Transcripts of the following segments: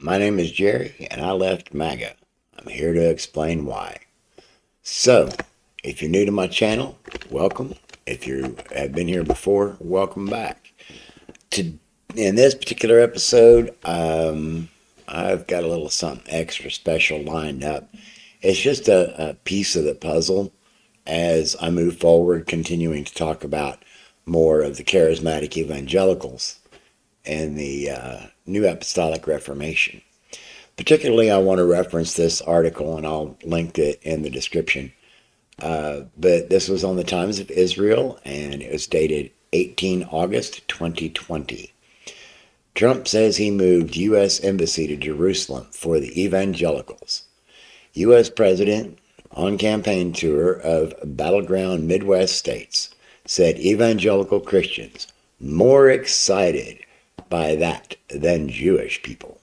My name is Jerry, and I left MAGA. I'm here to explain why. So, if you're new to my channel, welcome. If you have been here before, welcome back. In this particular episode, I've got a little something extra special lined up. It's just a piece of the puzzle as I move forward, continuing to talk about more of the charismatic evangelicals and the New Apostolic Reformation. Particularly, I want to reference this article, and I'll link it in the description. But this was on the Times of Israel, and it was dated 18 August 2020. Trump says he moved U.S. Embassy to Jerusalem for the evangelicals. U.S. President, on campaign tour of battleground Midwest states, said evangelical Christians more excited by that than Jewish people.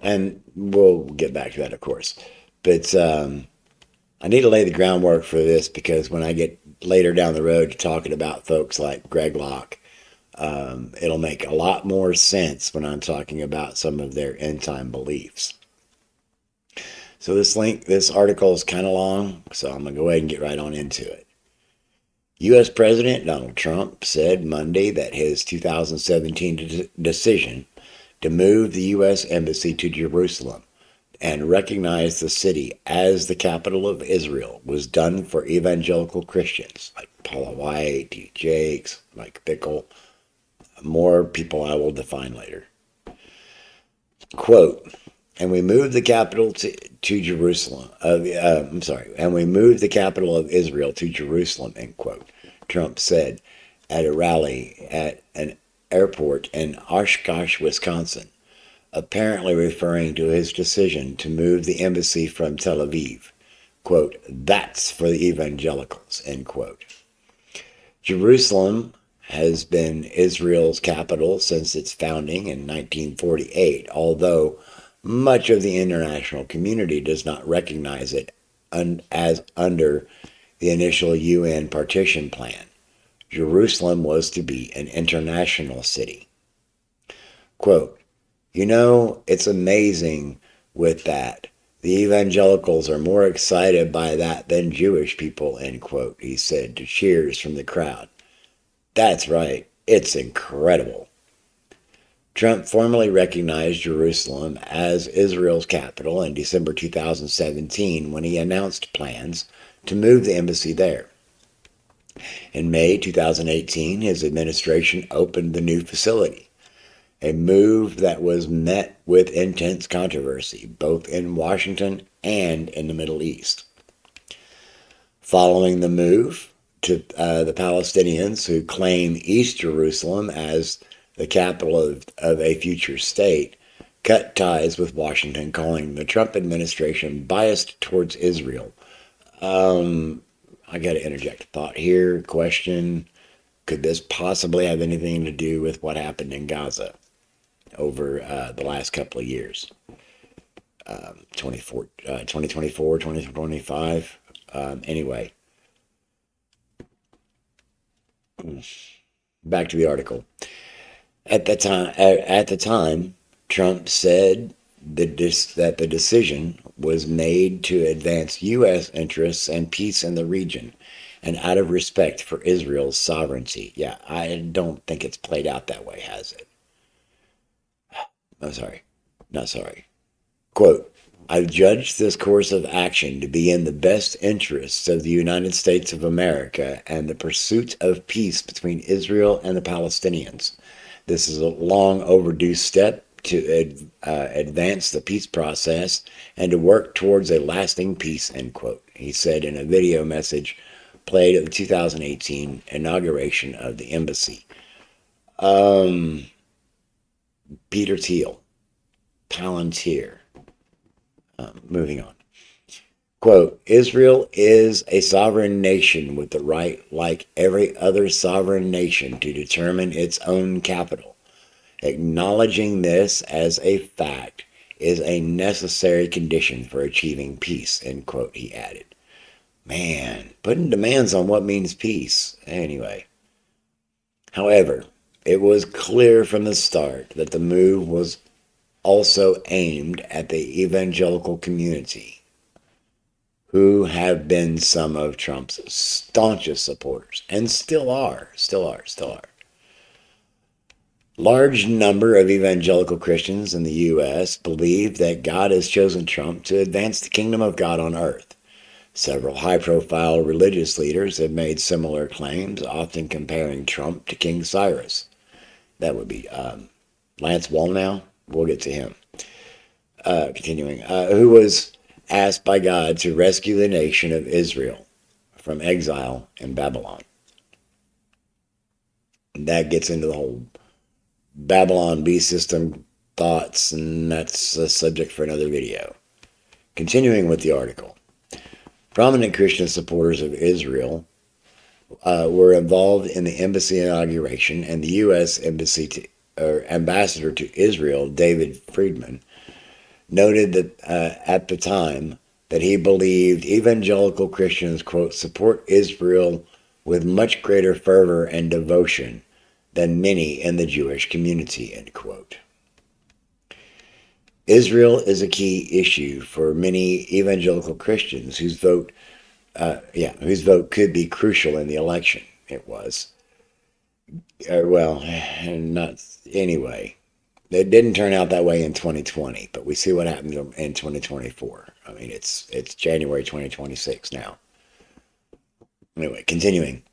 And we'll get back to that, of course. But I need to lay the groundwork for this because when I get later down the road to talking about folks like Greg Locke, it'll make a lot more sense when I'm talking about some of their end-time beliefs. So this article is kind of long, so I'm going to go ahead and get right on into it. U.S. President Donald Trump said Monday that his 2017 decision to move the U.S. Embassy to Jerusalem and recognize the city as the capital of Israel was done for evangelical Christians like Paula White, D. Jakes, Mike Bickle, more people I will define later. Quote, and we moved the capital to Jerusalem. And we moved the capital of Israel to Jerusalem, end quote, Trump said at a rally at an airport in Oshkosh, Wisconsin, apparently referring to his decision to move the embassy from Tel Aviv. Quote, that's for the evangelicals, end quote. Jerusalem has been Israel's capital since its founding in 1948, although much of the international community does not recognize it as under the initial UN partition plan. Jerusalem was to be an international city. Quote, it's amazing with that. The evangelicals are more excited by that than Jewish people, end quote, he said to cheers from the crowd. That's right. It's incredible. Trump formally recognized Jerusalem as Israel's capital in December 2017 when he announced plans to move the embassy there. In May 2018, his administration opened the new facility, a move that was met with intense controversy, both in Washington and in the Middle East. Following the move, to the Palestinians who claim East Jerusalem as the capital of a future state, cut ties with Washington, calling the Trump administration biased towards Israel. I got to interject a thought here. Question, could this possibly have anything to do with what happened in Gaza over the last couple of years? 2024, 2025. Anyway, back to the article. At the time, Trump said that the decision was made to advance U.S. interests and peace in the region, and out of respect for Israel's sovereignty. Yeah, I don't think it's played out that way, has it? I'm sorry. Not sorry. Quote, I've judged this course of action to be in the best interests of the United States of America and the pursuit of peace between Israel and the Palestinians. This is a long overdue step to advance the peace process and to work towards a lasting peace, end quote, he said in a video message played at the 2018 inauguration of the embassy. Peter Thiel, Palantir. Moving on. Quote, Israel is a sovereign nation with the right, like every other sovereign nation, to determine its own capital. Acknowledging this as a fact is a necessary condition for achieving peace, end quote, he added. Man, putting demands on what means peace. Anyway. However, it was clear from the start that the move was also aimed at the evangelical community, who have been some of Trump's staunchest supporters and still are. Large number of evangelical Christians in the U.S. believe that God has chosen Trump to advance the kingdom of God on earth. Several high-profile religious leaders have made similar claims, often comparing Trump to King Cyrus. That would be Lance Wallnau. We'll get to him. Continuing, who was asked by God to rescue the nation of Israel from exile in Babylon. And that gets into the whole Babylon beast system thoughts, and that's a subject for another video. Continuing with the article. Prominent Christian supporters of Israel were involved in the embassy inauguration, and the U.S. ambassador to Israel, David Friedman, noted that at the time that he believed evangelical Christians, quote, support Israel with much greater fervor and devotion than many in the Jewish community, end quote. Israel is a key issue for many evangelical Christians whose vote could be crucial in the election. It was. Not anyway. It didn't turn out that way in 2020, but we see what happened in 2024. I mean, it's January 2026 now. Anyway, continuing.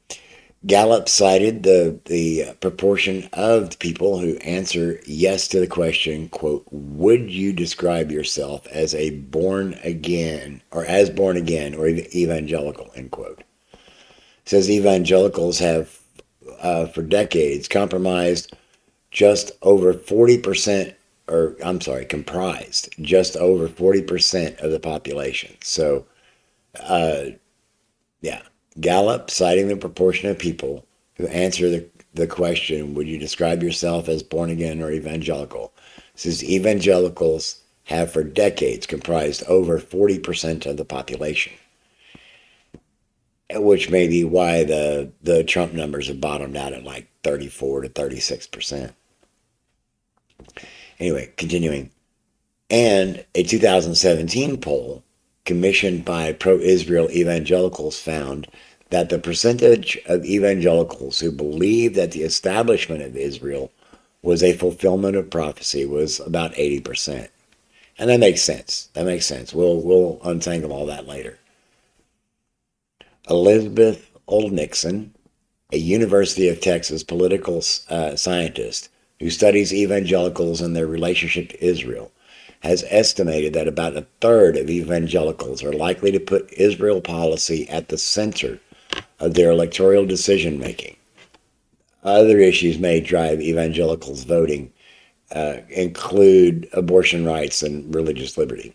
Gallup cited the proportion of people who answer yes to the question, quote, would you describe yourself as born again or evangelical, end quote. It says evangelicals have for decades comprised just over 40% of the population. So, Gallup, citing the proportion of people who answer the question, would you describe yourself as born again or evangelical, says evangelicals have for decades comprised over 40% of the population, which may be why the Trump numbers have bottomed out at like 34 to 36%. Anyway, continuing. And a 2017 poll commissioned by pro-Israel evangelicals found that the percentage of evangelicals who believed that the establishment of Israel was a fulfillment of prophecy was about 80%. And that makes sense. We'll untangle all that later. Elizabeth Oldnixon, a University of Texas political scientist who studies evangelicals and their relationship to Israel, has estimated that about a third of evangelicals are likely to put Israel policy at the center of their electoral decision-making. Other issues may drive evangelicals' voting include abortion rights and religious liberty.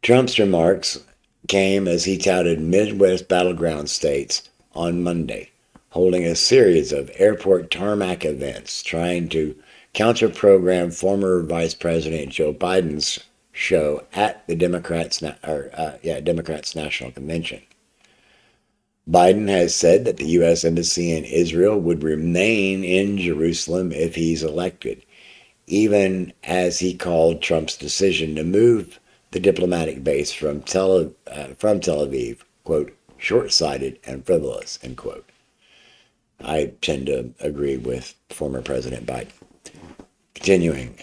Trump's remarks came as he touted Midwest battleground states on Monday, holding a series of airport tarmac events trying to counter-program former Vice President Joe Biden's show at the Democrats' National Convention. Biden has said that the U.S. Embassy in Israel would remain in Jerusalem if he's elected, even as he called Trump's decision to move the diplomatic base from Tel Aviv, quote, short-sighted and frivolous, end quote. I tend to agree with former President Biden. Continuing.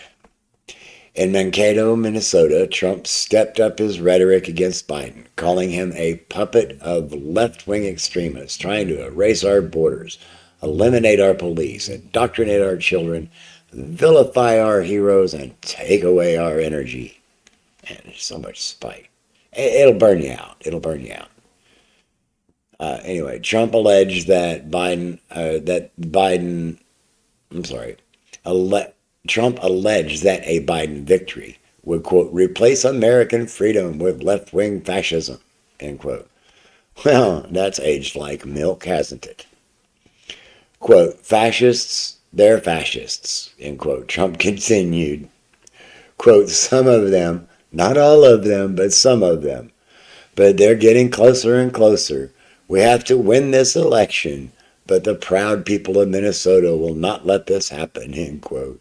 In Mankato, Minnesota, Trump stepped up his rhetoric against Biden, calling him a puppet of left-wing extremists trying to erase our borders, eliminate our police, indoctrinate our children, vilify our heroes, and take away our energy. And there's so much spite. It'll burn you out. Anyway, Trump alleged that Trump alleged that a Biden victory would, quote, replace American freedom with left-wing fascism, end quote. Well, that's aged like milk, hasn't it? Quote, fascists, they're fascists, end quote. Trump continued, quote, some of them, not all of them, but some of them. But they're getting closer and closer. We have to win this election, but the proud people of Minnesota will not let this happen, end quote.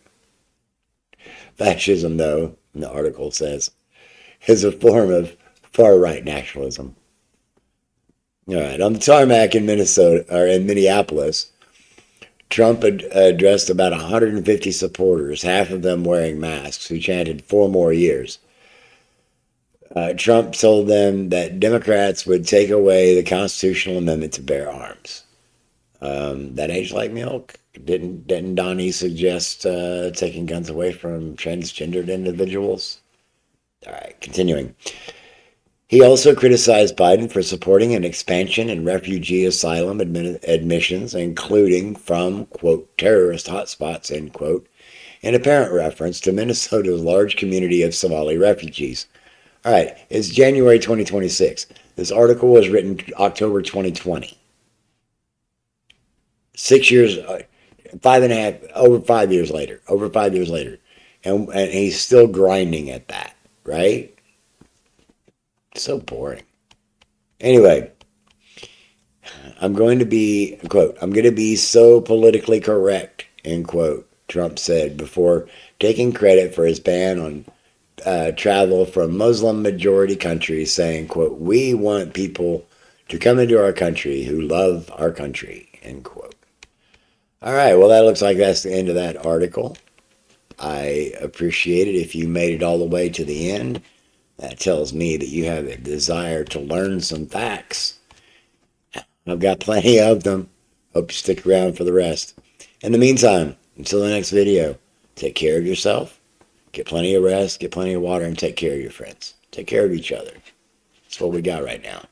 Fascism, though, the article says, is a form of far-right nationalism. All right, on the tarmac in Minnesota or in Minneapolis, Trump addressed about 150 supporters, half of them wearing masks, who chanted 4 more years. Trump told them that Democrats would take away the constitutional amendment to bear arms. That age like milk. Didn't Donnie suggest taking guns away from transgendered individuals? All right, continuing. He also criticized Biden for supporting an expansion in refugee asylum admissions, including from, quote, terrorist hotspots, end quote, in apparent reference to Minnesota's large community of Somali refugees. All right, it's January 2026. This article was written October 2020. 6 years, 5.5, over 5 years later. And he's still grinding at that, right? So boring. Anyway, I'm going to be, quote, I'm going to be so politically correct, end quote, Trump said before taking credit for his ban on travel from Muslim-majority countries, saying, quote, we want people to come into our country who love our country, end quote. All right, well, that looks like that's the end of that article. I appreciate it if you made it all the way to the end. That tells me that you have a desire to learn some facts. I've got plenty of them. Hope you stick around for the rest. In the meantime, until the next video, take care of yourself, get plenty of rest, get plenty of water, and take care of your friends. Take care of each other. That's what we got right now.